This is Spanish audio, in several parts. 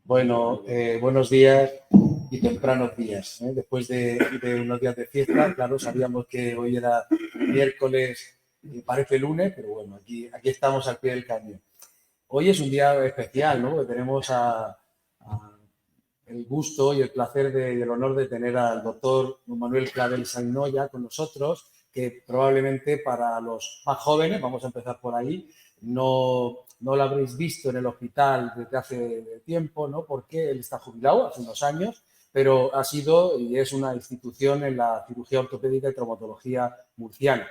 Bueno, buenos días y tempranos días. Después de unos días de fiesta, claro, sabíamos que hoy era miércoles y parece lunes, pero bueno, aquí estamos al pie del cañón. Hoy es un día especial, ¿no? Porque tenemos el gusto y el placer y el honor de tener al doctor Manuel Clavel Sainoya con nosotros, que probablemente para los más jóvenes, vamos a empezar por ahí, no lo habréis visto en el hospital desde hace tiempo, ¿no? Porque él está jubilado hace unos años, pero ha sido y es una institución en la cirugía ortopédica y traumatología murciana.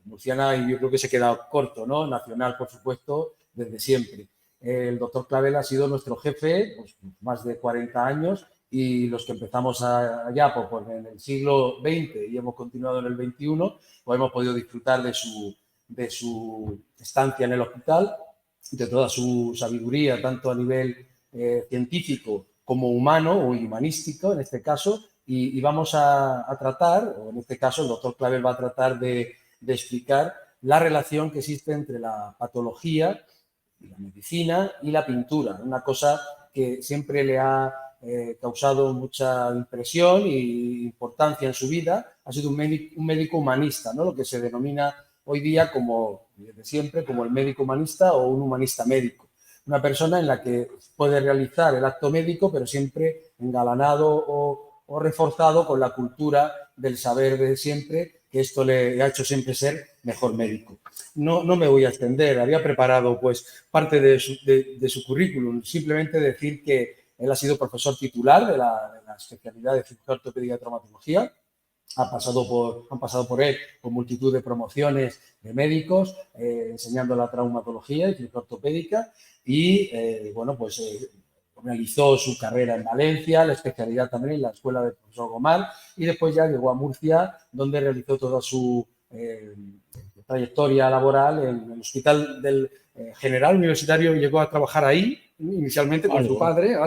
Murciana, y yo creo que se queda corto, ¿no? Nacional, por supuesto, desde siempre. El doctor Clavel ha sido nuestro jefe pues, más de 40 años y los que empezamos allá pues, en el siglo XX y hemos continuado en el XXI, pues hemos podido disfrutar de su estancia en el hospital, de toda su sabiduría, tanto a nivel científico como humano o humanístico en este caso, y vamos a tratar, o en este caso el doctor Clavel va a tratar de explicar la relación que existe entre la patología, la medicina y la pintura, una cosa que siempre le ha causado mucha impresión e importancia en su vida. Ha sido un médico humanista, ¿no? Lo que se denomina hoy día como, desde siempre, como el médico humanista o un humanista médico. Una persona en la que puede realizar el acto médico, pero siempre engalanado o reforzado con la cultura del saber de siempre, que esto le ha hecho siempre ser mejor médico. No me voy a extender, había preparado pues parte de su currículum, simplemente decir que él ha sido profesor titular de la especialidad de cirugía ortopédica y traumatología. Han pasado por él con multitud de promociones de médicos enseñando la traumatología y cirugía ortopédica y, bueno, pues realizó su carrera en Valencia, la especialidad también en la escuela del profesor Gomar y después ya llegó a Murcia, donde realizó toda su trayectoria laboral en el Hospital del General Universitario. Llegó a trabajar ahí inicialmente con su padre,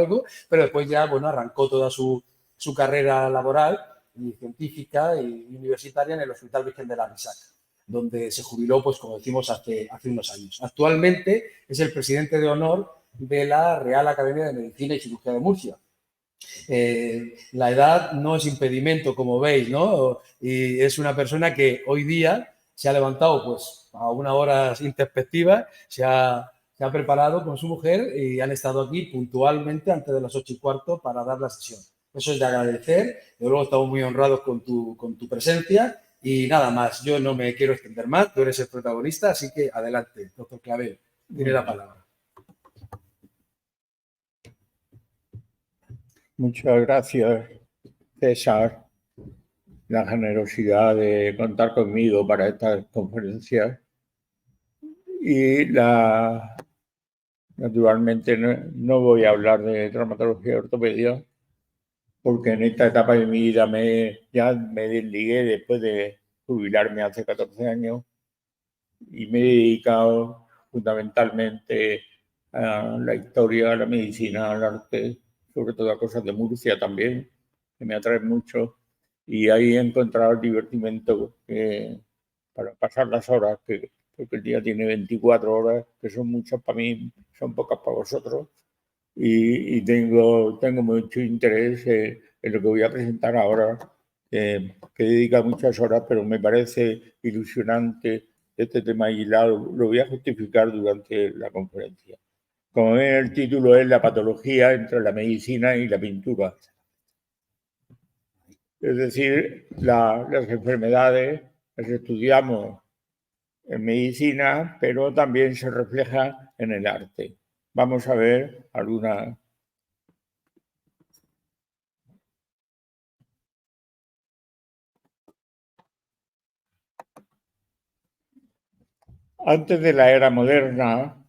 pero después ya, bueno, arrancó toda su carrera laboral y científica y universitaria en el Hospital Virgen de la Risaca, donde se jubiló, pues como decimos, hace unos años. Actualmente es el presidente de honor de la Real Academia de Medicina y Cirugía de Murcia. La edad no es impedimento, como veis, ¿no? Y es una persona que hoy día se ha levantado pues a una hora introspectiva, se ha preparado con su mujer y han estado aquí puntualmente antes de las 8:15 para dar la sesión. Eso es de agradecer. De luego estamos muy honrados con tu presencia y nada más. Yo no me quiero extender más. Tú eres el protagonista, así que adelante, doctor Clavel. Tiene la palabra. Muchas gracias, César, la generosidad de contar conmigo para estas conferencias y naturalmente no voy a hablar de traumatología y ortopedia porque en esta etapa de mi vida ya me desligué después de jubilarme hace 14 años y me he dedicado fundamentalmente a la historia, a la medicina, al arte, sobre todo a cosas de Murcia también, que me atraen mucho. Y ahí he encontrado el divertimento para pasar las horas, porque el día tiene 24 horas, que son muchas para mí, son pocas para vosotros. Y tengo mucho interés en lo que voy a presentar ahora, que dedica muchas horas, pero me parece ilusionante este tema y lo voy a justificar durante la conferencia. Como ven, el título es La patología entre la medicina y la pintura. Es decir, las enfermedades las estudiamos en medicina, pero también se refleja en el arte. Vamos a ver alguna. Antes de la era moderna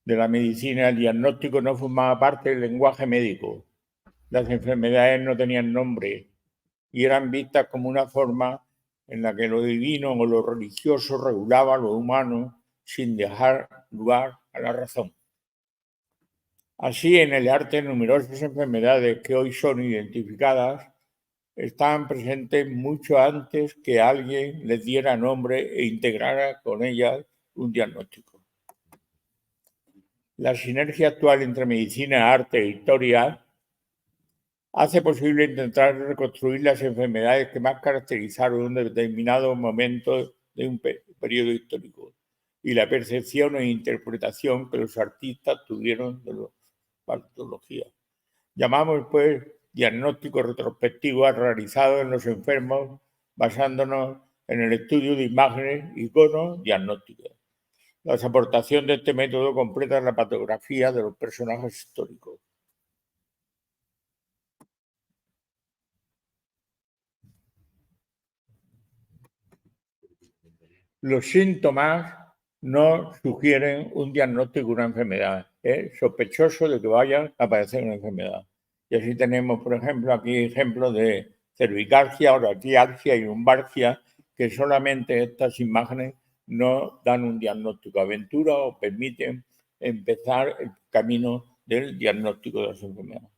de la medicina, el diagnóstico no formaba parte del lenguaje médico. Las enfermedades no tenían nombre y eran vistas como una forma en la que lo divino o lo religioso regulaba lo humano sin dejar lugar a la razón. Así, en el arte, numerosas enfermedades que hoy son identificadas estaban presentes mucho antes que alguien les diera nombre e integrara con ellas un diagnóstico. La sinergia actual entre medicina, arte e historia hace posible intentar reconstruir las enfermedades que más caracterizaron un determinado momento de un periodo histórico y la percepción e interpretación que los artistas tuvieron de la patología. Llamamos, pues, diagnóstico retrospectivo realizado en los enfermos basándonos en el estudio de imágenes, iconos diagnósticas. La aportación de este método completa la patografía de los personajes históricos. Los síntomas no sugieren un diagnóstico de una enfermedad. Es sospechoso de que vaya a aparecer una enfermedad. Y así tenemos, por ejemplo, aquí ejemplos de cervicalgia, oralgialgia y lumbalgia, que solamente estas imágenes no dan un diagnóstico aventura o permiten empezar el camino del diagnóstico de las enfermedades.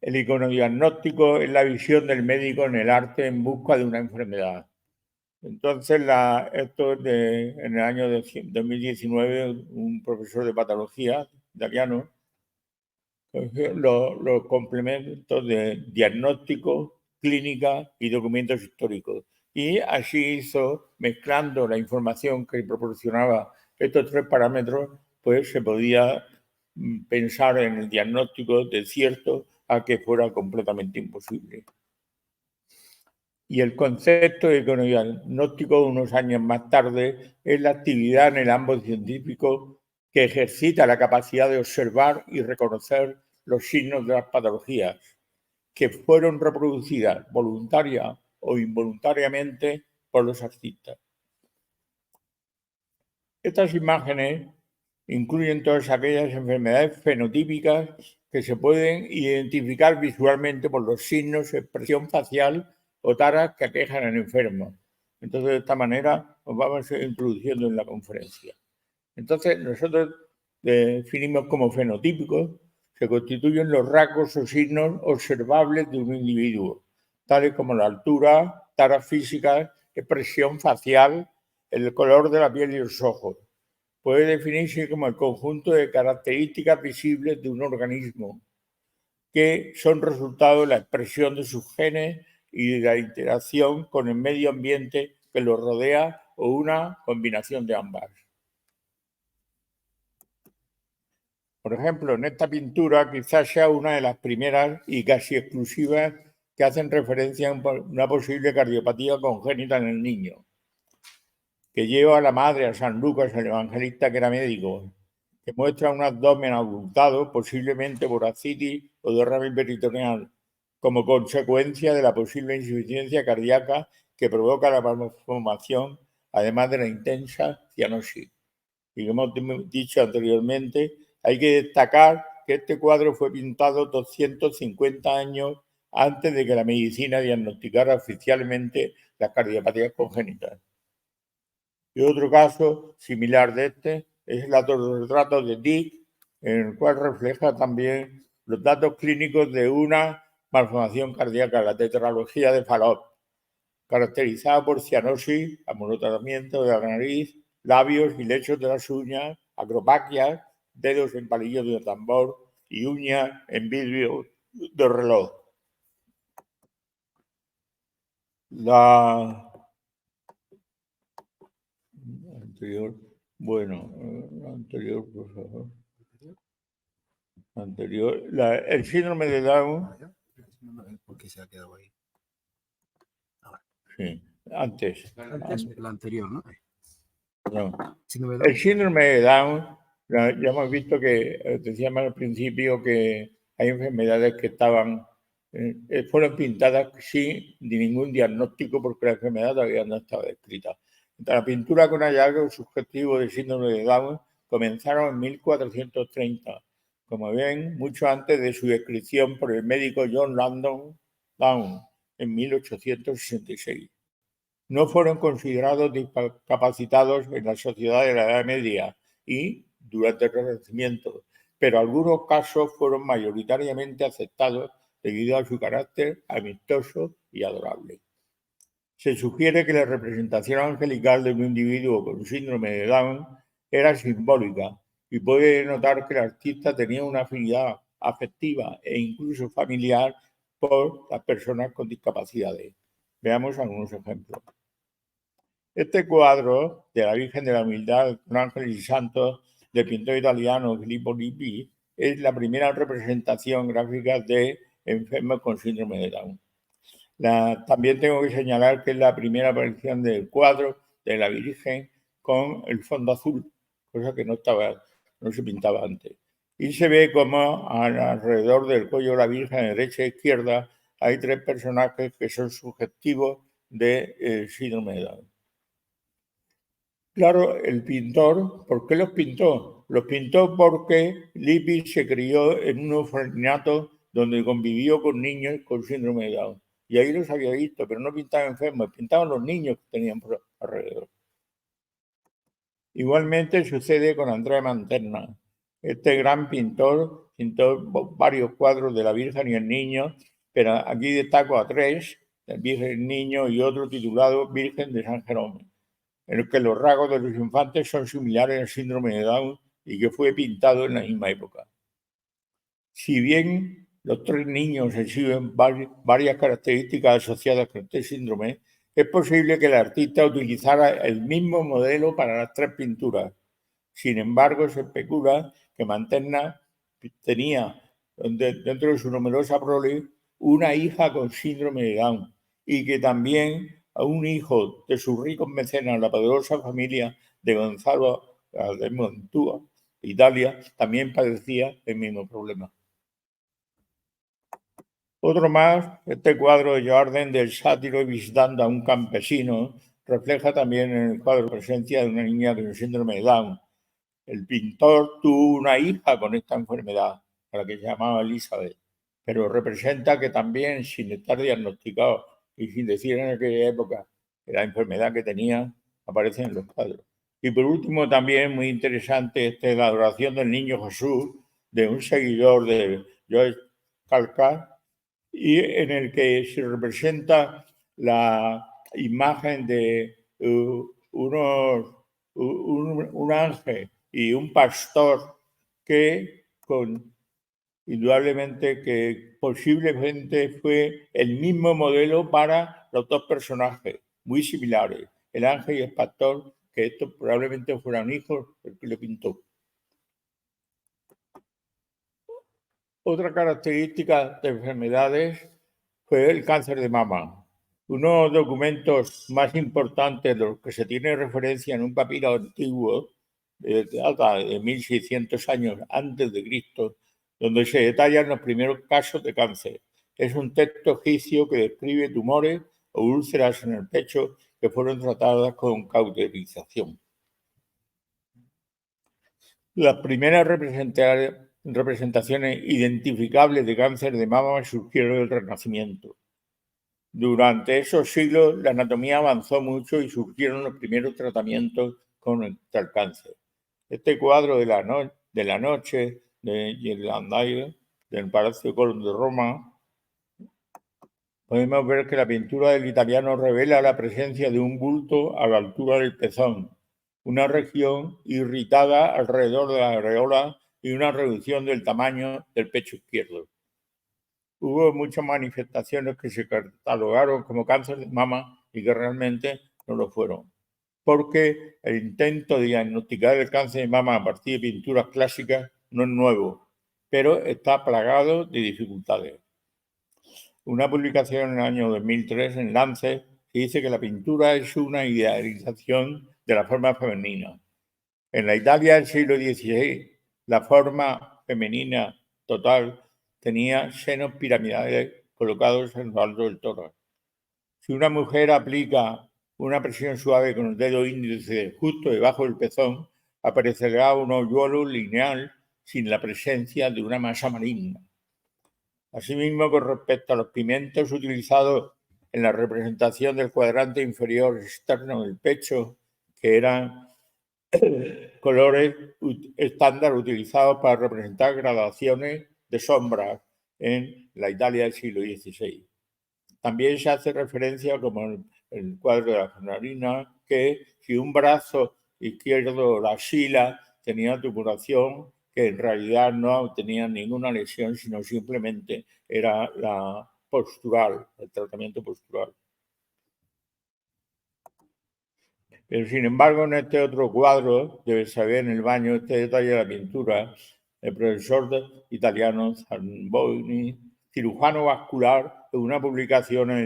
El iconodiagnóstico es la visión del médico en el arte en busca de una enfermedad. Entonces, esto es en el año 2019, un profesor de patología italiano, los complementos de diagnóstico, clínica y documentos históricos. Y así hizo, mezclando la información que proporcionaba estos tres parámetros, pues se podía pensar en el diagnóstico de cierto a que fuera completamente imposible. Y el concepto de iconodiagnóstico, unos años más tarde, es la actividad en el ámbito científico que ejercita la capacidad de observar y reconocer los signos de las patologías que fueron reproducidas voluntaria o involuntariamente por los artistas. Estas imágenes incluyen todas aquellas enfermedades fenotípicas que se pueden identificar visualmente por los signos, expresión facial o taras que aquejan al enfermo. Entonces, de esta manera, nos vamos a ir introduciendo en la conferencia. Entonces, nosotros definimos como fenotípicos, se constituyen los rasgos o signos observables de un individuo, tales como la altura, taras físicas, expresión facial, el color de la piel y los ojos. Puede definirse como el conjunto de características visibles de un organismo que son resultado de la expresión de sus genes y de la interacción con el medio ambiente que lo rodea o una combinación de ambas. Por ejemplo, en esta pintura quizás sea una de las primeras y casi exclusivas que hacen referencia a una posible cardiopatía congénita en el niño, que lleva a la madre, a San Lucas, el evangelista que era médico, que muestra un abdomen abultado, posiblemente por ascitis o derrame peritoneal, como consecuencia de la posible insuficiencia cardíaca que provoca la malformación, además de la intensa cianosis. Y como hemos dicho anteriormente, hay que destacar que este cuadro fue pintado 250 años antes de que la medicina diagnosticara oficialmente las cardiopatías congénitas. Y otro caso similar de este es el autorretrato de Dick, en el cual refleja también los datos clínicos de una malformación cardíaca, la tetralogía de Fallot, caracterizada por cianosis, amorotamiento de la nariz, labios y lechos de las uñas, acropaquias, dedos en palillos de tambor y uñas en vidrio de reloj. La anterior, bueno, la anterior, por favor. Anterior, el síndrome de Down. ¿Por qué se ha quedado ahí? Sí, antes. La anterior, ¿no? No. Síndrome de Down. El síndrome de Down, ya hemos visto que decíamos al principio que hay enfermedades que fueron pintadas sin ningún diagnóstico porque la enfermedad todavía no estaba descrita. La pintura con hallazgo subjetivo del síndrome de Down comenzaron en 1430, como ven, mucho antes de su descripción por el médico John Langdon Down en 1866. No fueron considerados discapacitados en la sociedad de la Edad Media y durante el Renacimiento, pero algunos casos fueron mayoritariamente aceptados debido a su carácter amistoso y adorable. Se sugiere que la representación angelical de un individuo con síndrome de Down era simbólica y puede notar que el artista tenía una afinidad afectiva e incluso familiar por las personas con discapacidades. Veamos algunos ejemplos. Este cuadro de la Virgen de la Humildad con ángeles y santos del pintor italiano Filippo Lippi es la primera representación gráfica de enfermos con síndrome de Down. También tengo que señalar que es la primera aparición del cuadro de la Virgen con el fondo azul, cosa que no se pintaba antes. Y se ve como alrededor del cuello de la Virgen, derecha e izquierda, hay 3 personajes que son sugestivos de síndrome de Down. Claro, el pintor, ¿por qué los pintó? Los pintó porque Lippi se crió en un orfanato donde convivió con niños con síndrome de Down. Y ahí los había visto, pero no pintaban enfermos, pintaban los niños que tenían por alrededor. Igualmente sucede con Andrea Mantegna. Este gran pintor pintó varios cuadros de la Virgen y el Niño, pero aquí destaco a 3, la Virgen y el Niño y otro titulado Virgen de San Jerónimo, en el que los rasgos de los infantes son similares al síndrome de Down y que fue pintado en la misma época. Si bien los 3 niños exhiben varias características asociadas con este síndrome, es posible que el artista utilizara el mismo modelo para las 3 pinturas. Sin embargo, se especula que Mantegna tenía dentro de su numerosa prole una hija con síndrome de Down y que también a un hijo de sus ricos mecenas, la poderosa familia de Gonzalo de Mantua, Italia, también padecía el mismo problema. Otro más, este cuadro de Jordan del sátiro visitando a un campesino, refleja también en el cuadro presencia de una niña con síndrome de Down. El pintor tuvo una hija con esta enfermedad, a la que se llamaba Elizabeth, pero representa que también, sin estar diagnosticado y sin decir en aquella época la enfermedad que tenía, aparece en los cuadros. Y por último, también muy interesante, la adoración del niño Jesús, de un seguidor de Joyce Calcar, y en el que se representa la imagen de un ángel y un pastor que indudablemente que posiblemente fue el mismo modelo para los 2 personajes, muy similares, el ángel y el pastor, que estos probablemente fueran hijos del que le pintó. Otra característica de enfermedades fue el cáncer de mama. Unos documentos más importantes de los que se tiene referencia en un papiro antiguo, data de 1600 años antes de Cristo, donde se detallan los primeros casos de cáncer. Es un texto egipcio que describe tumores o úlceras en el pecho que fueron tratadas con cauterización. Las primeras representaciones identificables de cáncer de mama surgieron del Renacimiento. Durante esos siglos la anatomía avanzó mucho y surgieron los primeros tratamientos contra el cáncer. Este cuadro de la noche de Ghirlandaio, del Palacio Colón de Roma, podemos ver que la pintura del italiano revela la presencia de un bulto a la altura del pezón, una región irritada alrededor de la areola y una reducción del tamaño del pecho izquierdo. Hubo muchas manifestaciones que se catalogaron como cáncer de mama y que realmente no lo fueron, porque el intento de diagnosticar el cáncer de mama a partir de pinturas clásicas no es nuevo, pero está plagado de dificultades. Una publicación en el año 2003 en Lancet dice que la pintura es una idealización de la forma femenina. En la Italia del siglo XVI, la forma femenina total tenía senos piramidales colocados en lo alto del tórax. Si una mujer aplica una presión suave con el dedo índice justo debajo del pezón, aparecerá un hoyuelo lineal sin la presencia de una masa maligna. Asimismo, con respecto a los pigmentos utilizados en la representación del cuadrante inferior externo del pecho, que eran colores estándar utilizados para representar gradaciones de sombras en la Italia del siglo XVI. También se hace referencia, como en el cuadro de la Granarina, que si un brazo izquierdo, la axila, tenía tubulación, que en realidad no tenía ninguna lesión, sino simplemente era la postural, el tratamiento postural. Pero sin embargo, en este otro cuadro, debes saber en el baño, este detalle de la pintura, el profesor italiano Zamboni, cirujano vascular, en una publicación en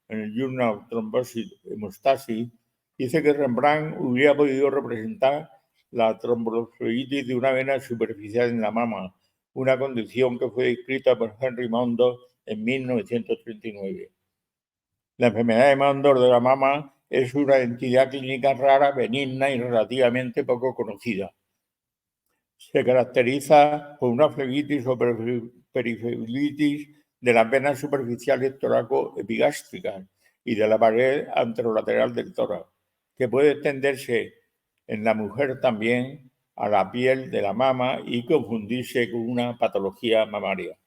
el Journal of Thrombosis Hemostasis, dice que Rembrandt hubiera podido representar la tromboflebitis de una vena superficial en la mama, una condición que fue descrita por Henry Mondor en 1939. La enfermedad de Mondor de la mama es una entidad clínica rara, benigna y relativamente poco conocida. Se caracteriza por una flebitis o periflebitis de las venas superficiales toraco-epigástricas y de la pared anterolateral del tórax, que puede extenderse en la mujer también a la piel de la mama y confundirse con una patología mamaria.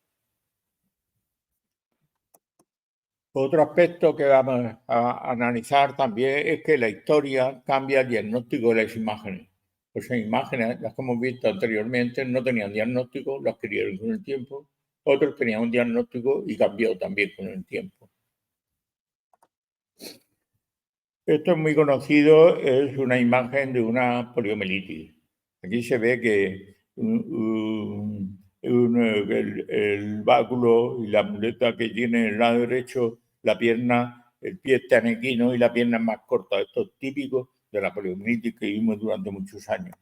Otro aspecto que vamos a analizar también es que la historia cambia el diagnóstico de las imágenes. Pues las imágenes, las que hemos visto anteriormente, no tenían diagnóstico, las adquirieron con el tiempo. Otros tenían un diagnóstico y cambió también con el tiempo. Esto es muy conocido, es una imagen de una poliomielitis. Aquí se ve que el báculo y la muleta que tiene en el lado derecho, la pierna, el pie está anequino y la pierna es más corta. Esto es típico de la poliomielitis que vimos durante muchos años.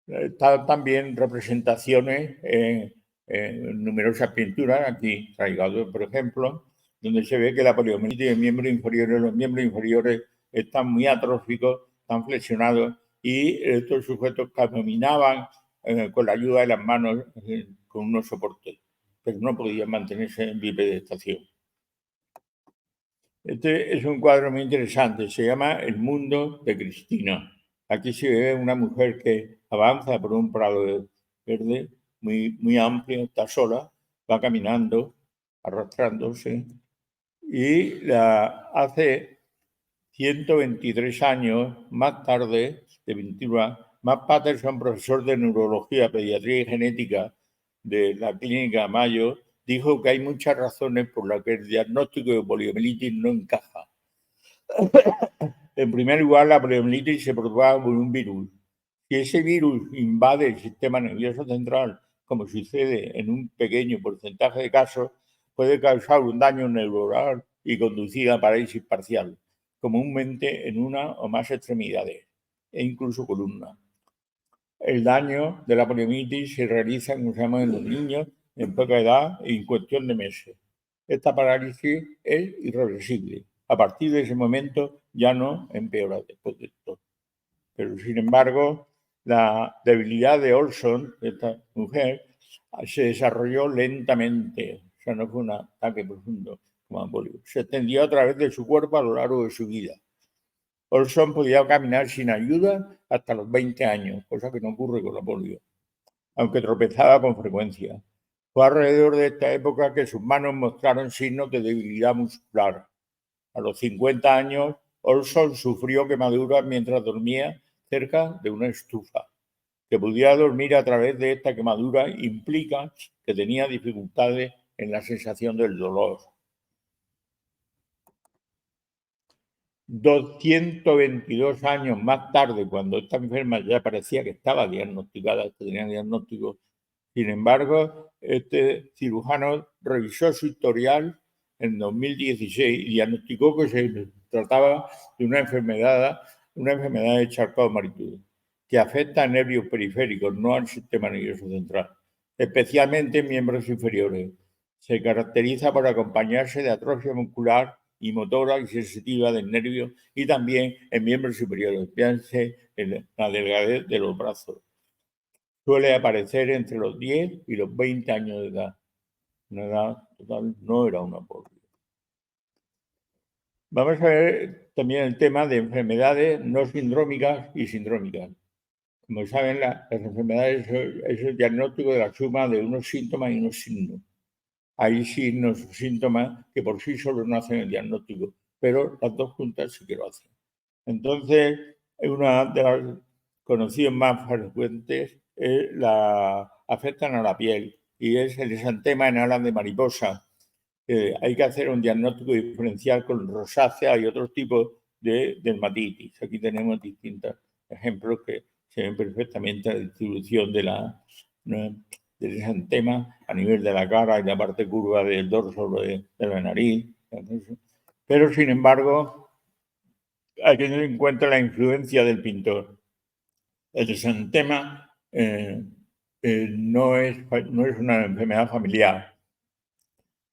Están también representaciones en numerosas pinturas, aquí Traigado, por ejemplo, donde se ve que la poliomielitis de los miembros inferiores están muy atróficos, están flexionados y estos sujetos caminaban con la ayuda de las manos con unos soportes, pero no podían mantenerse en bipedestación. Este es un cuadro muy interesante, se llama El mundo de Cristina. Aquí se ve una mujer que avanza por un prado verde muy amplio, está sola, va caminando, arrastrándose, y la hace 123 años más tarde, de 21, Matt Patterson, profesor de neurología, pediatría y genética de la clínica Mayo, dijo que hay muchas razones por las que el diagnóstico de poliomielitis no encaja. En primer lugar, la poliomielitis se propaga por un virus. Si ese virus invade el sistema nervioso central, como sucede en un pequeño porcentaje de casos, puede causar un daño neuronal y conducir a parálisis parcial, comúnmente en una o más extremidades, e incluso columna. El daño de la poliomielitis se realiza, como se llama, en los niños en poca edad y en cuestión de meses. Esta parálisis es irreversible. A partir de ese momento ya no empeora después de esto. Pero sin embargo, la debilidad de Olson, de esta mujer, se desarrolló lentamente. O sea, no fue un ataque profundo como la polio. Se extendió a través de su cuerpo a lo largo de su vida. Olson podía caminar sin ayuda hasta los 20 años, cosa que no ocurre con la polio, aunque tropezaba con frecuencia. Fue alrededor de esta época que sus manos mostraron signos de debilidad muscular. A los 50 años, Olson sufrió quemaduras mientras dormía cerca de una estufa. Que pudiera dormir a través de esta quemadura implica que tenía dificultades en la sensación del dolor. 222 años más tarde, cuando esta enferma ya parecía que estaba diagnosticada, que tenía diagnóstico, sin embargo, este cirujano revisó su historial en 2016 y diagnosticó que se trataba de una enfermedad de Charcot-Marie-Tooth, que afecta a nervios periféricos, no al sistema nervioso central, especialmente en miembros inferiores. Se caracteriza por acompañarse de atrofia muscular y motora y sensitiva del nervio y también en miembros superiores, fíjense en la delgadez de los brazos. Suele aparecer entre los 10 y los 20 años de edad. Una edad total, no era una polio. Vamos a ver también el tema de enfermedades no sindrómicas y sindrómicas. Como saben, las enfermedades es el diagnóstico de la suma de unos síntomas y unos signos. Hay signos o síntomas que por sí solos no hacen el diagnóstico, pero las dos juntas sí que lo hacen. Entonces, una de las conocidos más frecuentes afectan a la piel y es el exantema en alas de mariposa. Hay que hacer un diagnóstico diferencial con rosácea y otros tipos de dermatitis. Aquí tenemos distintos ejemplos que se ven perfectamente la distribución del exantema a nivel de la cara y la parte curva del dorso de la nariz. Pero, sin embargo, hay que tener en cuenta la influencia del pintor. El exantema no es una enfermedad familiar.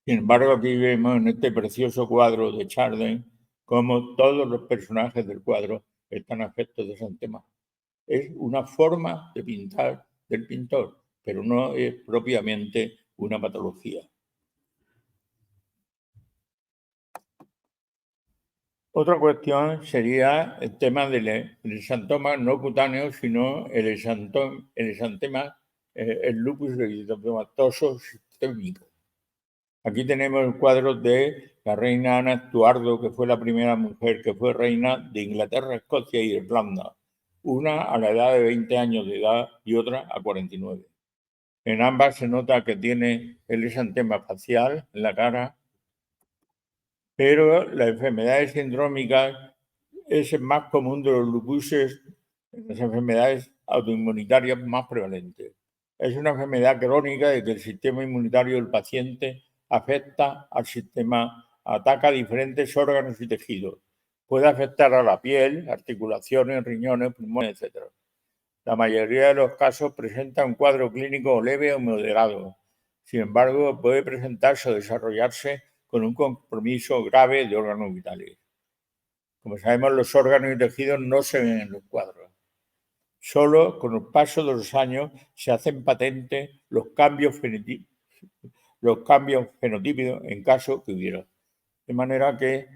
Sin embargo, aquí vemos en este precioso cuadro de Chardin cómo todos los personajes del cuadro están afectos de exantema. Es una forma de pintar del pintor, pero no es propiamente una patología. Otra cuestión sería el tema del exantoma no cutáneo, sino el exantema, el lupus eritematoso sistémico. Aquí tenemos el cuadro de la reina Ana Estuardo, que fue la primera mujer que fue reina de Inglaterra, Escocia e Irlanda, una a la edad de 20 años de edad y otra a 49. En ambas se nota que tiene el exantema facial en la cara, pero las enfermedades sindrómicas es el más común de los lupuses, las enfermedades autoinmunitarias más prevalentes. Es una enfermedad crónica de que el sistema inmunitario del paciente afecta al sistema, ataca diferentes órganos y tejidos. Puede afectar a la piel, articulaciones, riñones, pulmones, etc. La mayoría de los casos presenta un cuadro clínico leve o moderado. Sin embargo, puede presentarse o desarrollarse con un compromiso grave de órganos vitales. Como sabemos, los órganos y tejidos no se ven en los cuadros. Solo con el paso de los años se hacen patentes los cambios fenotípicos en caso que hubiera. De manera que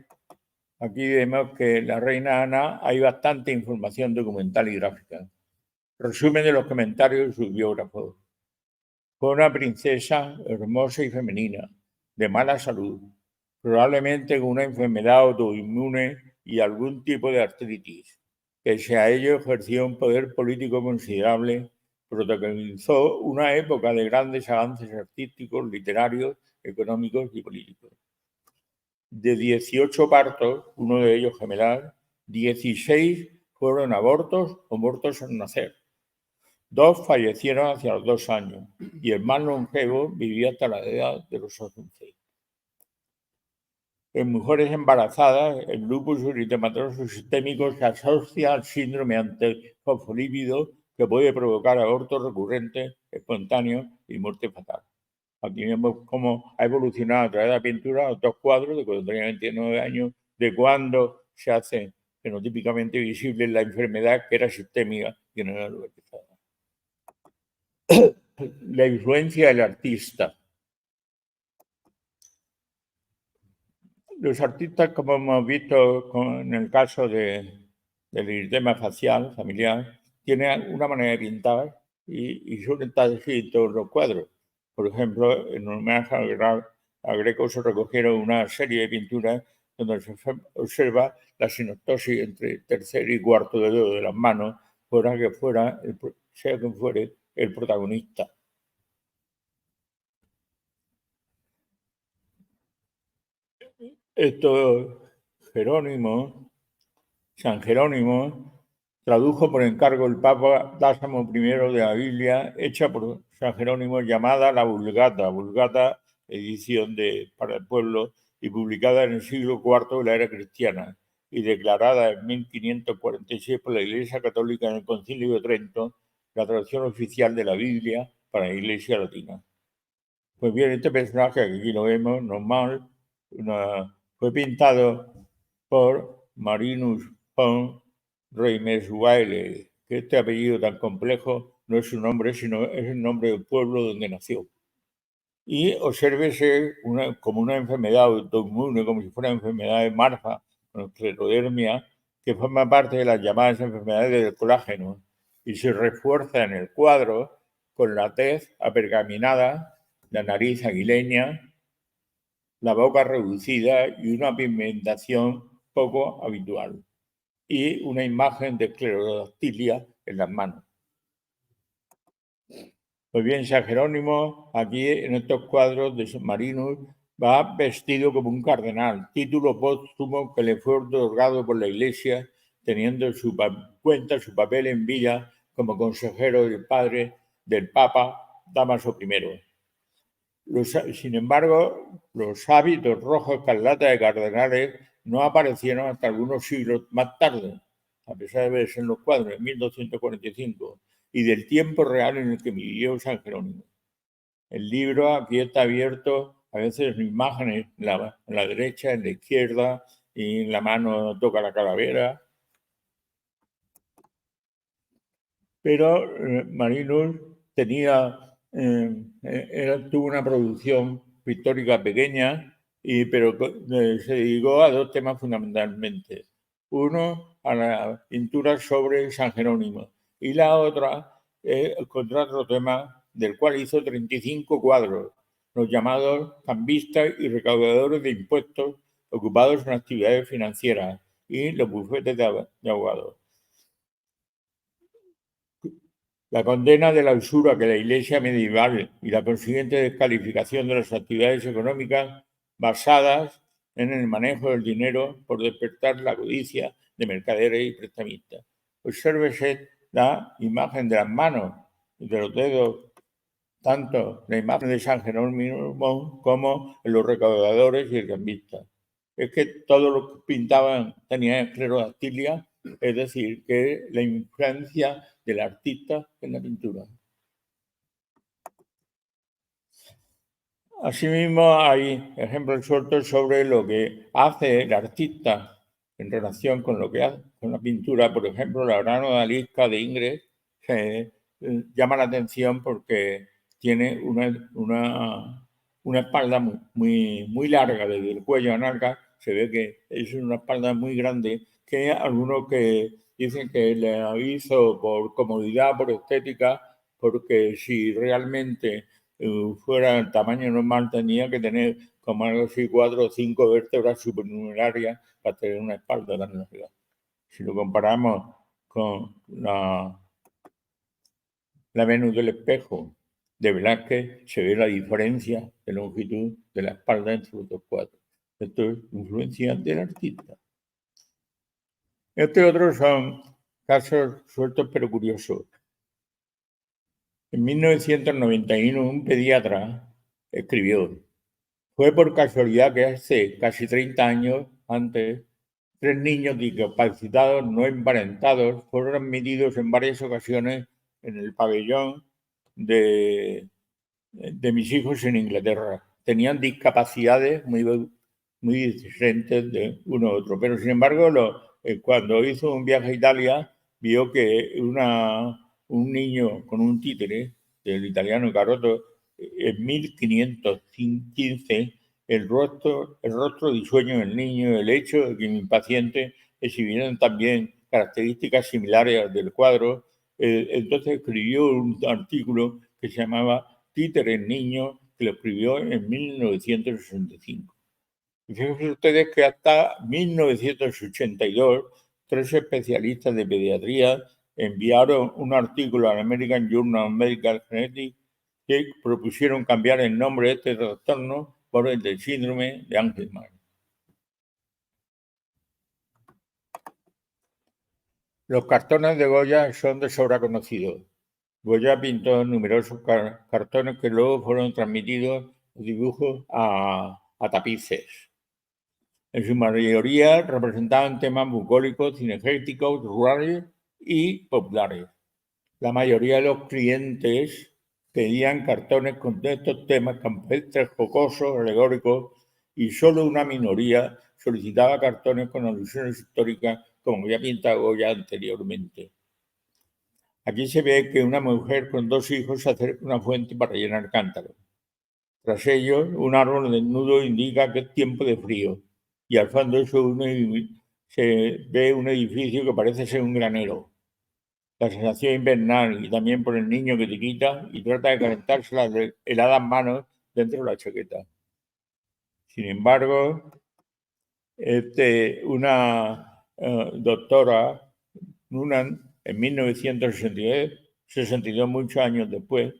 aquí vemos que la reina Ana hay bastante información documental y gráfica. Resumen de los comentarios de sus biógrafos. Fue una princesa hermosa y femenina, de mala salud, probablemente con una enfermedad autoinmune y algún tipo de artritis. Pese a ello, ejerció un poder político considerable, protagonizó una época de grandes avances artísticos, literarios, económicos y políticos. De 18 partos, uno de ellos gemelar, 16 fueron abortos o muertos al nacer. 2 fallecieron hacia los 2 años y el más longevo vivía hasta la edad de los 11. En mujeres embarazadas, el lupus eritematoso sistémico se asocia al síndrome antifosfolípido que puede provocar abortos recurrentes, espontáneos y muerte fatal. Aquí vemos cómo ha evolucionado a través de la pintura otros cuadros de cuando tenía 29 años, de cuando se hace fenotípicamente visible la enfermedad que era sistémica y no era localizada. La influencia del artista. Los artistas, como hemos visto en el caso del eritema facial familiar, tienen una manera de pintar y suelen estar así en todos los cuadros. Por ejemplo, en homenaje a Greco se recogieron una serie de pinturas donde se observa la sinoptosis entre tercer y cuarto dedo de las manos, sea quien fuere el protagonista. San Jerónimo, tradujo por encargo el Papa Dásamo I de la Biblia, hecha por San Jerónimo, llamada la Vulgata, edición para el pueblo, y publicada en el siglo IV de la era cristiana, y declarada en 1546 por la Iglesia Católica en el Concilio de Trento, la traducción oficial de la Biblia para la Iglesia Latina. Pues bien, este personaje, que aquí lo vemos, normal, fue pintado por Marinus von Reimersweiler, que este apellido tan complejo no es su nombre, sino es el nombre del pueblo donde nació. Y obsérvese como una enfermedad autoinmune, como si fuera enfermedad de Marfa, esclerodermia, que forma parte de las llamadas enfermedades del colágeno y se refuerza en el cuadro con la tez apergaminada, la nariz aguileña, la boca reducida y una pigmentación poco habitual, y una imagen de esclerodactilia en las manos. Pues bien, San Jerónimo, aquí en estos cuadros de San Marinus, va vestido como un cardenal, título póstumo que le fue otorgado por la Iglesia, teniendo en cuenta su papel en vida como consejero del padre del Papa Dámaso I. Sin embargo, los hábitos rojos escarlata de cardenales no aparecieron hasta algunos siglos más tarde, a pesar de verse en los cuadros, en 1245, y del tiempo real en el que vivió San Jerónimo. El libro aquí está abierto, a veces en imágenes en la derecha, en la izquierda, y en la mano toca la calavera. Pero Marinus tuvo una producción pictórica pequeña, pero se dedicó a dos temas fundamentalmente. Uno, a la pintura sobre San Jerónimo, y la otra, contra otro tema, del cual hizo 35 cuadros, los llamados cambistas y recaudadores de impuestos ocupados en actividades financieras y los bufetes de abogados. La condena de la usura que la Iglesia medieval y la consiguiente descalificación de las actividades económicas basadas en el manejo del dinero por despertar la codicia de mercaderes y prestamistas. Obsérvese la imagen de las manos y de los dedos, tanto la imagen de San Jerónimo como los recaudadores y el cambista. Es que todo lo que pintaban tenía esclerodactilia, es decir, que la influencia del artista en la pintura. Asimismo, hay ejemplos sueltos sobre lo que hace el artista en relación con lo que hace con la pintura. Por ejemplo, la gran odalisca de Ingres llama la atención porque tiene una espalda muy larga, desde el cuello a nalga. Se ve que es una espalda muy grande, que algunos que dicen que la hizo por comodidad, por estética, porque si realmente fuera el tamaño normal tenía que tener como algo así 4 o 5 vértebras supernumerarias para tener una espalda tan larga. Si lo comparamos con la Venus del espejo de Velázquez, se ve la diferencia de longitud de la espalda entre los dos cuadros. Esto es influencia del artista. Estos otros son casos sueltos pero curiosos. En 1991, un pediatra escribió: fue por casualidad que hace casi 30 años antes, 3 niños discapacitados no emparentados fueron admitidos en varias ocasiones en el pabellón de mis hijos en Inglaterra. Tenían discapacidades muy diferentes de uno a otro, pero sin embargo, cuando hizo un viaje a Italia, vio que un niño con un títere del italiano Carotto, en 1515, el rostro disueño del niño, el hecho de que mi paciente exhibieran también características similares al del cuadro, entonces escribió un artículo que se llamaba Títeres Niños, que lo escribió en 1965. Y fíjense ustedes que hasta 1982, 3 especialistas de pediatría enviaron un artículo al American Journal of Medical Genetics que propusieron cambiar el nombre de este trastorno por el del síndrome de Angelman. Los cartones de Goya son de sobra conocidos. Goya pintó numerosos cartones que luego fueron transmitidos los dibujos a tapices. En su mayoría representaban temas bucólicos, cinegéticos, rurales y populares. La mayoría de los clientes pedían cartones con estos temas campestres, jocosos, alegóricos, y solo una minoría solicitaba cartones con alusiones históricas, como había pintado Goya anteriormente. Aquí se ve que una mujer con 2 hijos se acerca a una fuente para llenar cántaros. Tras ello, un árbol desnudo indica que es tiempo de frío, y al fondo se ve un edificio que parece ser un granero. La sensación invernal, y también por el niño que te quita y trata de calentarse las heladas manos dentro de la chaqueta. Sin embargo, una doctora, Nunan, en 1962, muchos años después,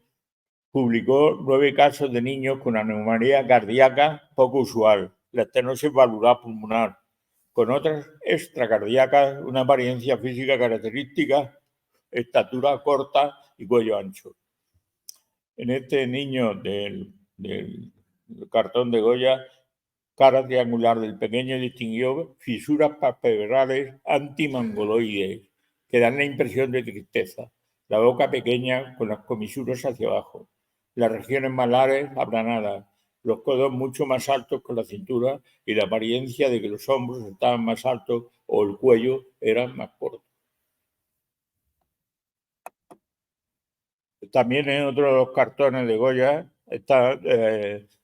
publicó 9 casos de niños con anomalía cardíaca poco usual, la estenosis valvular pulmonar, con otras extracardíacas, una apariencia física característica, estatura corta y cuello ancho. En este niño del cartón de Goya, cara triangular del pequeño distinguió fisuras palpebrales antimongoloides que dan la impresión de tristeza, la boca pequeña con las comisuras hacia abajo, las regiones malares aplanadas, los codos mucho más altos que la cintura y la apariencia de que los hombros estaban más altos o el cuello era más corto. También en otro de los cartones de Goya está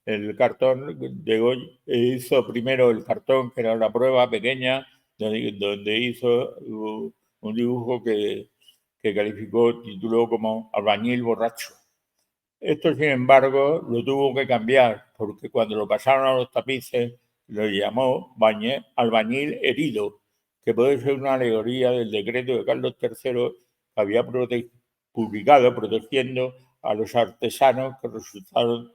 el cartón de Goya. Hizo primero el cartón, que era la prueba pequeña, donde hizo un dibujo que calificó, tituló como Albañil borracho. Esto, sin embargo, lo tuvo que cambiar, porque cuando lo pasaron a los tapices, lo llamó Albañil herido, que puede ser una alegoría del decreto de Carlos III que había publicado protegiendo a los artesanos que resultaron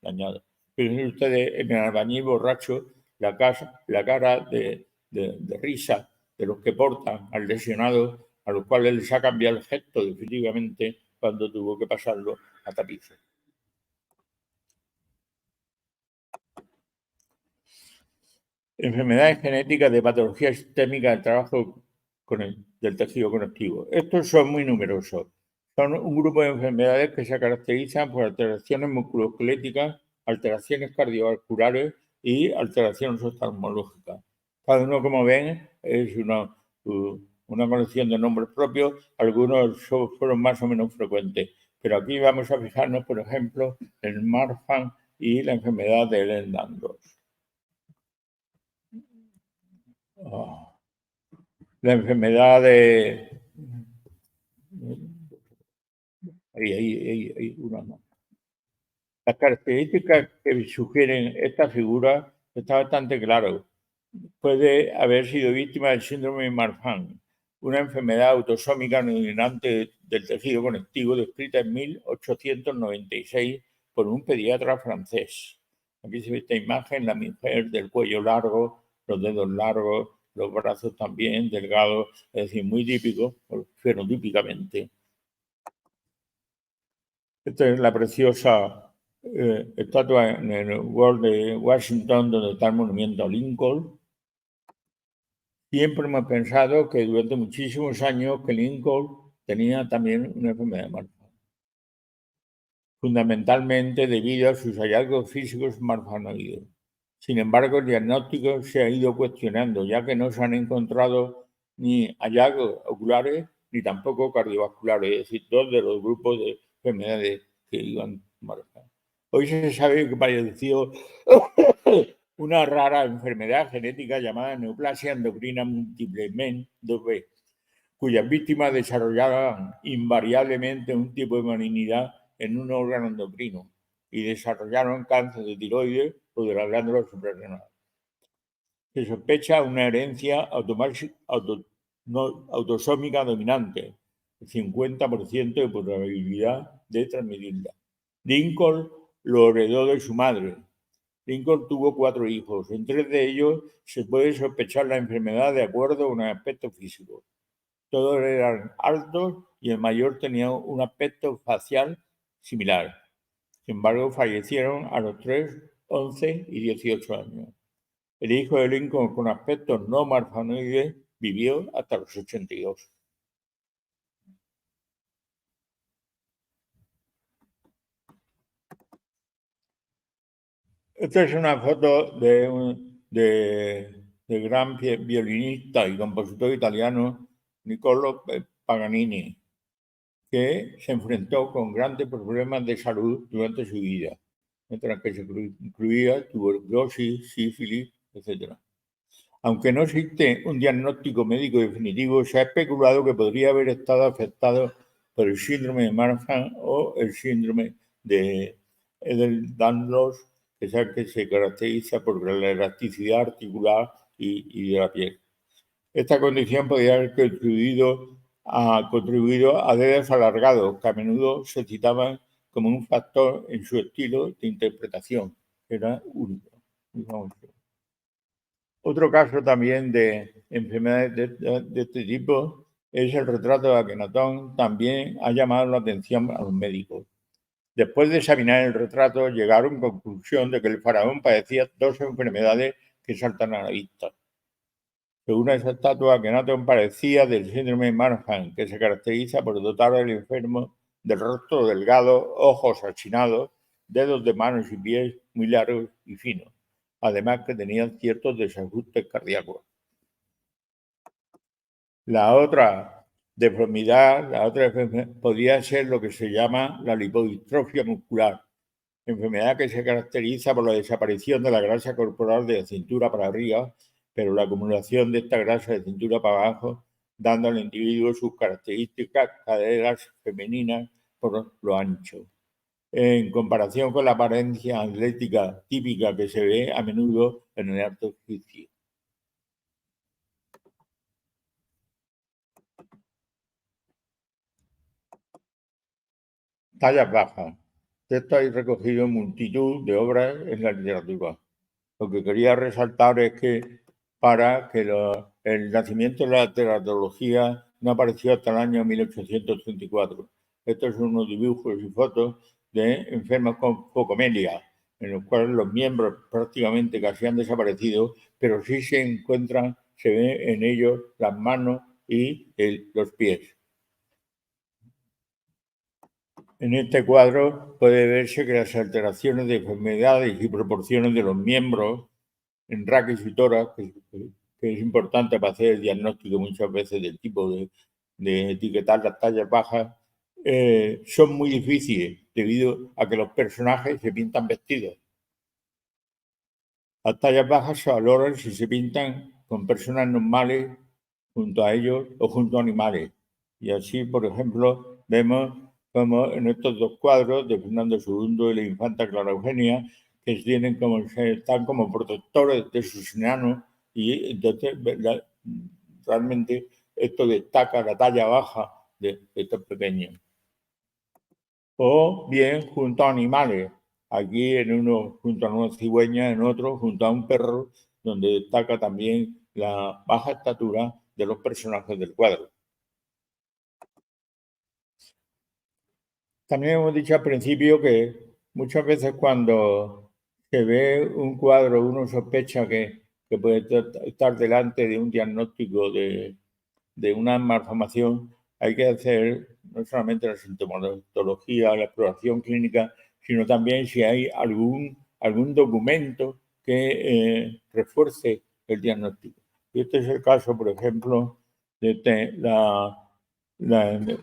dañados. Fíjense ustedes en el albañil borracho la cara de risa de los que portan al lesionado, a los cuales les ha cambiado el gesto definitivamente cuando tuvo que pasarlo a tapices. Enfermedades genéticas de patología sistémica del trabajo del tejido conectivo. Estos son muy numerosos. Son un grupo de enfermedades que se caracterizan por alteraciones musculoesqueléticas, alteraciones cardiovasculares y alteraciones oftalmológicas. Cada uno, como ven, es una colección de nombres propios. Algunos fueron más o menos frecuentes. Pero aquí vamos a fijarnos, por ejemplo, en el Marfan y la enfermedad de Ehlers-Danlos. La enfermedad de... Ahí, una más. Las características que sugieren esta figura está bastante claro. Puede haber sido víctima del síndrome de Marfan, una enfermedad autosómica dominante del tejido conectivo descrita en 1896 por un pediatra francés. Aquí se ve esta imagen, la mujer del cuello largo, los dedos largos, los brazos también delgados, es decir, muy típico, fenotípicamente. Esta es la preciosa estatua en el World de Washington, donde está el monumento a Lincoln. Siempre hemos pensado que durante muchísimos años que Lincoln tenía también una enfermedad de Marfan, fundamentalmente debido a sus hallazgos físicos marfanoides. Sin embargo, el diagnóstico se ha ido cuestionando, ya que no se han encontrado ni hallazgos oculares ni tampoco cardiovasculares, es decir, dos de los grupos de enfermedades que iban Marfan. Hoy se sabe que padeció una rara enfermedad genética llamada neoplasia endocrina múltiple MEN 2B, cuyas víctimas desarrollaban invariablemente un tipo de malignidad en un órgano endocrino y desarrollaron cáncer de tiroides o de la glándula suprarrenal. Se sospecha una herencia autosómica dominante, el 50% de probabilidad de transmitirla. Lincoln lo heredó de su madre. Lincoln tuvo 4 hijos. En 3 de ellos se puede sospechar la enfermedad de acuerdo con el aspecto físico. Todos eran altos y el mayor tenía un aspecto facial similar. Sin embargo, fallecieron a los 3, 11 y 18 años. El hijo de Lincoln con aspectos no marfanoides vivió hasta los 82. Esta es una foto de gran violinista y compositor italiano Niccolò Paganini, que se enfrentó con grandes problemas de salud durante su vida, entre que se incluía tuberculosis, sífilis, etc. Aunque no existe un diagnóstico médico definitivo, se ha especulado que podría haber estado afectado por el síndrome de Marfan o el síndrome de Ehlers-Danlos, que se caracteriza por la elasticidad articular y de la piel. Esta condición podría haber contribuido ha contribuido a dedos alargados, que a menudo se citaban como un factor en su estilo de interpretación, que era único. Otro caso también de enfermedades de este tipo es el retrato de Akenatón. También ha llamado la atención a los médicos. Después de examinar el retrato, llegaron a la conclusión de que el faraón padecía dos enfermedades que saltan a la vista. Según esa estatua, Akenatón padecía del síndrome de Marfan, que se caracteriza por dotar al enfermo del rostro delgado, ojos achinados, dedos de manos y pies muy largos y finos, además que tenían ciertos desajustes cardíacos. La otra deformidad, podría ser lo que se llama la lipodistrofia muscular, enfermedad que se caracteriza por la desaparición de la grasa corporal de la cintura para arriba, pero la acumulación de esta grasa de cintura para abajo, dando al individuo sus características caderas femeninas por lo ancho. En comparación con la apariencia atlética típica que se ve a menudo en el arte egipcio. Tallas bajas. Esto hay recogido en multitud de obras en la literatura. Lo que quería resaltar es que para que el nacimiento de la teratología no apareció hasta el año 1834. Estos son unos dibujos y fotos de enfermos con focomelia, en los cuales los miembros prácticamente casi han desaparecido, pero sí se encuentran, se ve en ellos las manos y los pies. En este cuadro puede verse que las alteraciones de enfermedades y proporciones de los miembros en raquis y tórax, que es importante para hacer el diagnóstico muchas veces del tipo de etiquetar las tallas bajas, son muy difíciles debido a que los personajes se pintan vestidos. Las tallas bajas se valoran si se pintan con personas normales junto a ellos o junto a animales. Y así, por ejemplo, vemos como en estos dos cuadros de Fernando II y la infanta Clara Eugenia, que están como protectores de sus enanos, y entonces realmente esto destaca la talla baja de estos pequeños. O bien junto a animales, aquí en uno junto a una cigüeña, en otro junto a un perro, donde destaca también la baja estatura de los personajes del cuadro. También hemos dicho al principio que muchas veces cuando se ve un cuadro, uno sospecha que puede estar delante de un diagnóstico de una malformación. Hay que hacer no solamente la sintomatología, la exploración clínica, sino también si hay algún documento que refuerce el diagnóstico. Y este es el caso, por ejemplo, de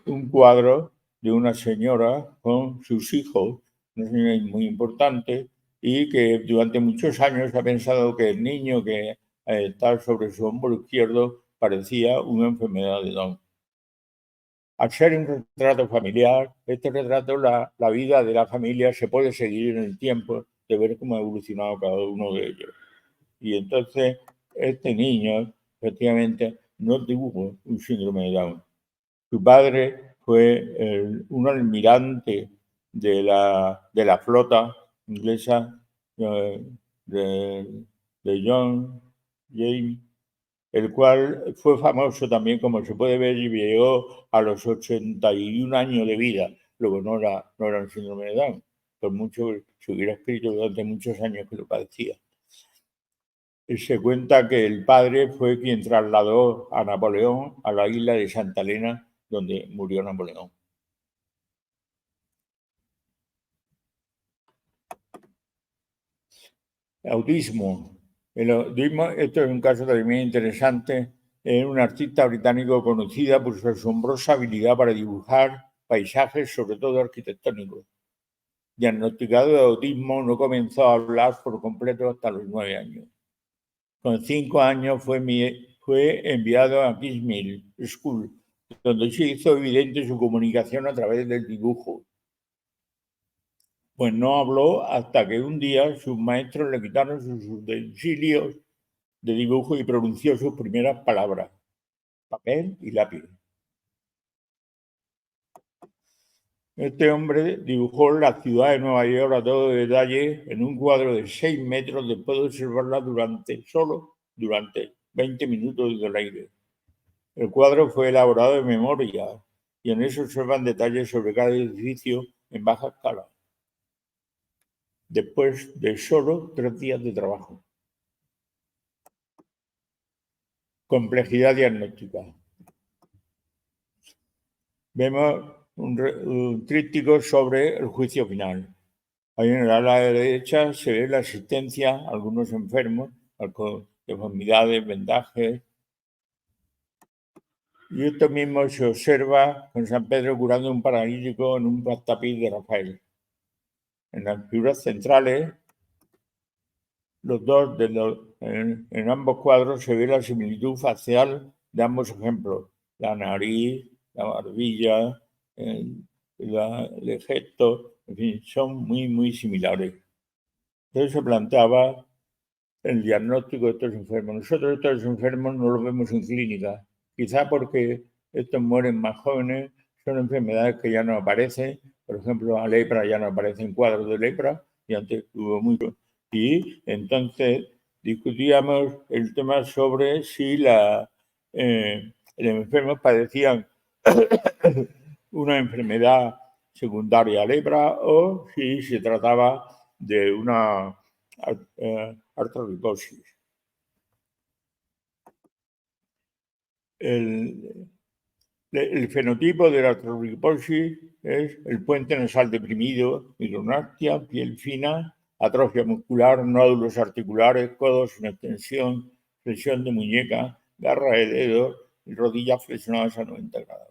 un cuadro de una señora con sus hijos, una señora muy importante, y que durante muchos años ha pensado que el niño que está sobre su hombro izquierdo parecía una enfermedad de Down. Al ser un retrato familiar, este retrato, la vida de la familia se puede seguir en el tiempo, de ver cómo ha evolucionado cada uno de ellos. Y entonces, este niño, efectivamente, no tuvo un síndrome de Down. Su padre fue un almirante de la flota inglesa de John James, el cual fue famoso también, como se puede ver, y llegó a los 81 años de vida. Luego no era un síndrome de Down, por mucho se hubiera escrito durante muchos años que lo padecía. Se cuenta que el padre fue quien trasladó a Napoleón a la isla de Santa Elena, donde murió Napoleón. Autismo. El autismo, esto es un caso también interesante. Es un artista británico conocida por su asombrosa habilidad para dibujar paisajes, sobre todo arquitectónicos. Diagnosticado de autismo, no comenzó a hablar por completo hasta los 9 años. Con 5 años fue enviado a Kingsmill School, donde se hizo evidente su comunicación a través del dibujo. Pues no habló hasta que un día sus maestros le quitaron sus utensilios de dibujo y pronunció sus primeras palabras: papel y lápiz. Este hombre dibujó la ciudad de Nueva York a todo detalle en un cuadro de 6 metros después de observarla solo durante 20 minutos desde el aire. El cuadro fue elaborado de memoria y en eso observan detalles sobre cada edificio en baja escala, después de solo 3 días de trabajo. Complejidad diagnóstica. Vemos un tríptico sobre el juicio final. Ahí en el ala derecha se ve la asistencia a algunos enfermos con deformidades, vendajes. Y esto mismo se observa con San Pedro curando a un paralítico en un tapiz de Rafael. En las figuras centrales, en ambos cuadros se ve la similitud facial de ambos ejemplos. La nariz, la barbilla, el gesto, en fin, son muy similares. Entonces se planteaba el diagnóstico de estos enfermos. Nosotros estos enfermos no los vemos en clínica, quizá porque estos mueren más jóvenes, son enfermedades que ya no aparecen. Por ejemplo, la lepra ya no aparece en cuadros de lepra, y antes hubo mucho. Y entonces discutíamos el tema sobre si los enfermos padecían una enfermedad secundaria a lepra o si se trataba de una artrogriposis. El fenotipo de la artrogriposis es el puente nasal deprimido, hidronactia, piel fina, atrofia muscular, nódulos articulares, codos sin extensión, flexión de muñeca, garra de dedos y rodillas flexionadas a 90 grados.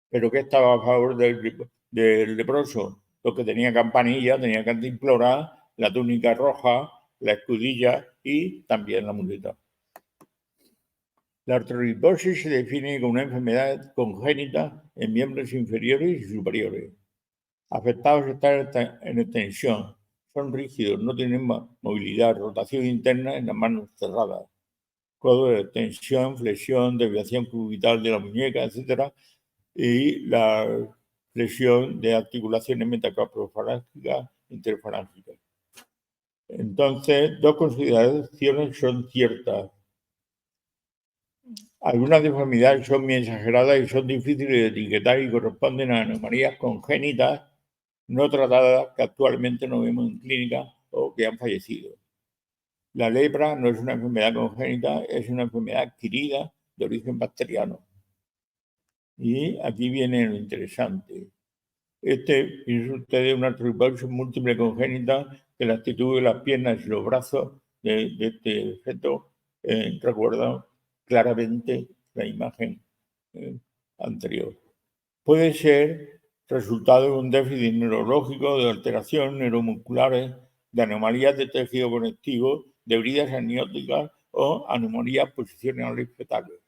¿Pero qué estaba a favor del leproso? Lo que tenía campanilla, tenía cantimplora, la túnica roja, la escudilla y también la muleta. La artrogriposis se define como una enfermedad congénita en miembros inferiores y superiores. Afectados están en extensión, son rígidos, no tienen movilidad, rotación interna en las manos cerradas, codo de extensión, flexión, desviación cubital de la muñeca, etc. Y la flexión de articulaciones metacarpofalángicas interfalángicas. Entonces, dos consideraciones son ciertas. Algunas deformidades son muy exageradas y son difíciles de etiquetar y corresponden a anomalías congénitas no tratadas que actualmente no vemos en clínica o que han fallecido. La lepra no es una enfermedad congénita, es una enfermedad adquirida de origen bacteriano. Y aquí viene lo interesante. Piensa usted de una artrogriposis múltiple congénita que la actitud de las piernas y los brazos de este feto recuerdan claramente la imagen anterior. Puede ser resultado de un déficit neurológico, de alteraciones neuromusculares, de anomalías de tejido conectivo, de heridas amnióticas o anomalías posicionales fetales.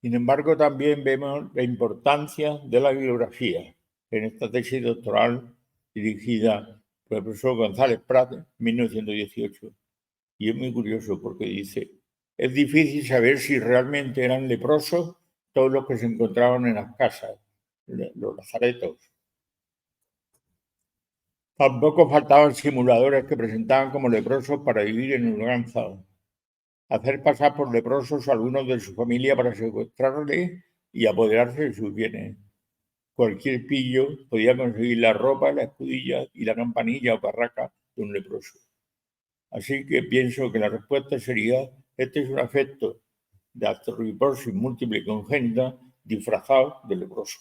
Sin embargo, también vemos la importancia de la bibliografía. En esta tesis doctoral dirigida por el profesor González Prat en 1918. Y es muy curioso porque dice, es difícil saber si realmente eran leprosos todos los que se encontraban en las casas, los lazaretos. Tampoco faltaban simuladores que presentaban como leprosos para vivir en ultranza, hacer pasar por leprosos a algunos de su familia para secuestrarle y apoderarse de sus bienes. Cualquier pillo podía conseguir la ropa, la escudilla y la campanilla o barraca de un leproso. Así que pienso que la respuesta sería, este es un afecto de artrogriposis múltiple congénita disfrazado de leproso.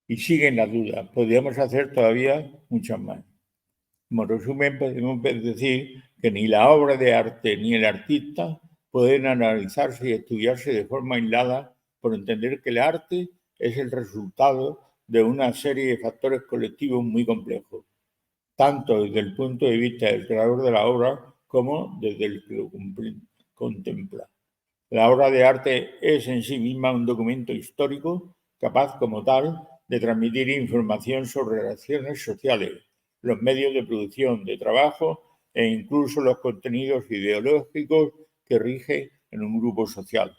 Y siguen las dudas, podríamos hacer todavía muchas más. Como resumen, podemos decir que ni la obra de arte ni el artista pueden analizarse y estudiarse de forma aislada por entender que el arte es el resultado de una serie de factores colectivos muy complejos, tanto desde el punto de vista del creador de la obra como desde el que lo contempla. La obra de arte es en sí misma un documento histórico capaz como tal de transmitir información sobre relaciones sociales, los medios de producción de trabajo e incluso los contenidos ideológicos que rigen en un grupo social.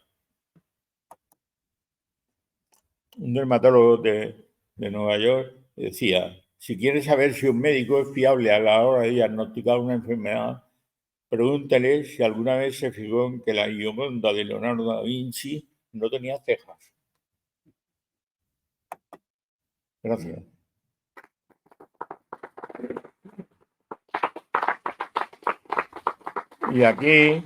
un dermatólogo de Nueva York decía, si quieres saber si un médico es fiable a la hora de diagnosticar una enfermedad, pregúntale si alguna vez se fijó en que la Gioconda de Leonardo da Vinci no tenía cejas. Gracias. Y aquí,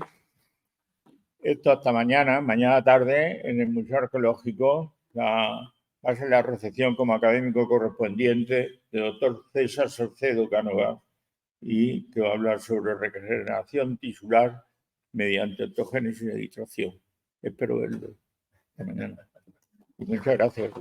esto hasta mañana tarde, en el Museo Arqueológico, va a ser la recepción como académico correspondiente del doctor César Salcedo Cánovas, y que va a hablar sobre regeneración tisular mediante ortogénesis y distracción. Espero verlo esta mañana. Y muchas gracias.